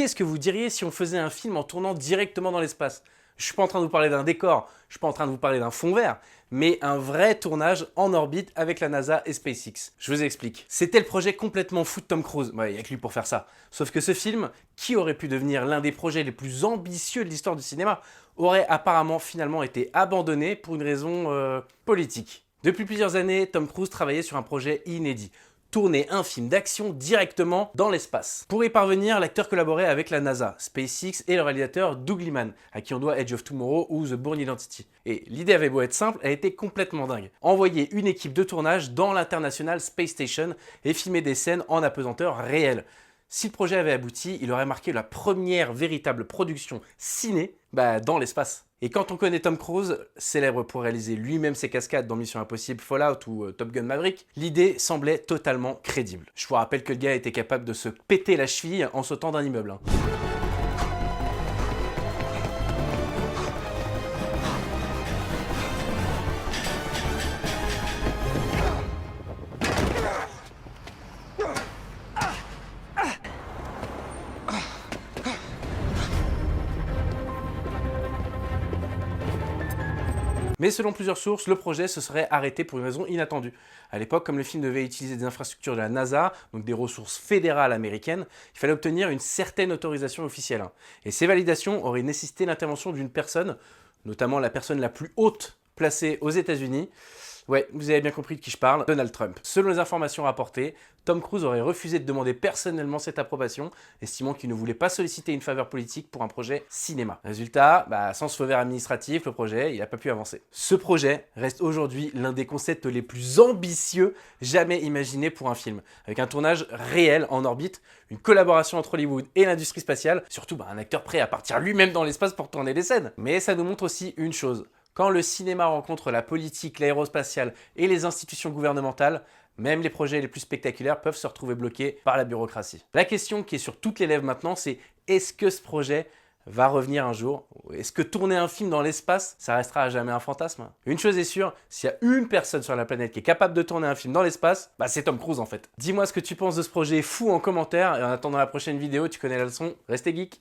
Qu'est-ce que vous diriez si on faisait un film en tournant directement dans l'espace? Je suis pas en train de vous parler d'un décor, je suis pas en train de vous parler d'un fond vert, mais un vrai tournage en orbite avec la NASA et SpaceX. Je vous explique. C'était le projet complètement fou de Tom Cruise. Ouais, il n'y a que lui pour faire ça. Sauf que ce film, qui aurait pu devenir l'un des projets les plus ambitieux de l'histoire du cinéma, aurait apparemment finalement été abandonné pour une raison politique. Depuis plusieurs années, Tom Cruise travaillait sur un projet inédit. Tourner un film d'action directement dans l'espace. Pour y parvenir, l'acteur collaborait avec la NASA, SpaceX et le réalisateur Doug Liman, à qui on doit Edge of Tomorrow ou The Bourne Identity. Et l'idée avait beau être simple, elle était complètement dingue. Envoyer une équipe de tournage dans l'International Space Station et filmer des scènes en apesanteur réelle. Si le projet avait abouti, il aurait marqué la première véritable production ciné dans l'espace. Et quand on connaît Tom Cruise, célèbre pour réaliser lui-même ses cascades dans Mission Impossible, Fallout ou Top Gun Maverick, l'idée semblait totalement crédible. Je vous rappelle que le gars était capable de se péter la cheville en sautant d'un immeuble. Mais selon plusieurs sources, le projet se serait arrêté pour une raison inattendue. À l'époque, comme le film devait utiliser des infrastructures de la NASA, donc des ressources fédérales américaines, il fallait obtenir une certaine autorisation officielle. Et ces validations auraient nécessité l'intervention d'une personne, notamment la personne la plus haute placée aux États-Unis. Ouais, vous avez bien compris de qui je parle, Donald Trump. Selon les informations rapportées, Tom Cruise aurait refusé de demander personnellement cette approbation, estimant qu'il ne voulait pas solliciter une faveur politique pour un projet cinéma. Résultat, sans ce feu vert administratif, le projet, il n'a pas pu avancer. Ce projet reste aujourd'hui l'un des concepts les plus ambitieux jamais imaginés pour un film, avec un tournage réel en orbite, une collaboration entre Hollywood et l'industrie spatiale, surtout un acteur prêt à partir lui-même dans l'espace pour tourner des scènes. Mais ça nous montre aussi une chose. Quand le cinéma rencontre la politique, l'aérospatiale et les institutions gouvernementales, même les projets les plus spectaculaires peuvent se retrouver bloqués par la bureaucratie. La question qui est sur toutes les lèvres maintenant, c'est est-ce que ce projet va revenir un jour? Est-ce que tourner un film dans l'espace, ça restera à jamais un fantasme? Une chose est sûre, s'il y a une personne sur la planète qui est capable de tourner un film dans l'espace, c'est Tom Cruise en fait. Dis-moi ce que tu penses de ce projet fou en commentaire, et en attendant la prochaine vidéo, tu connais la leçon, restez geek.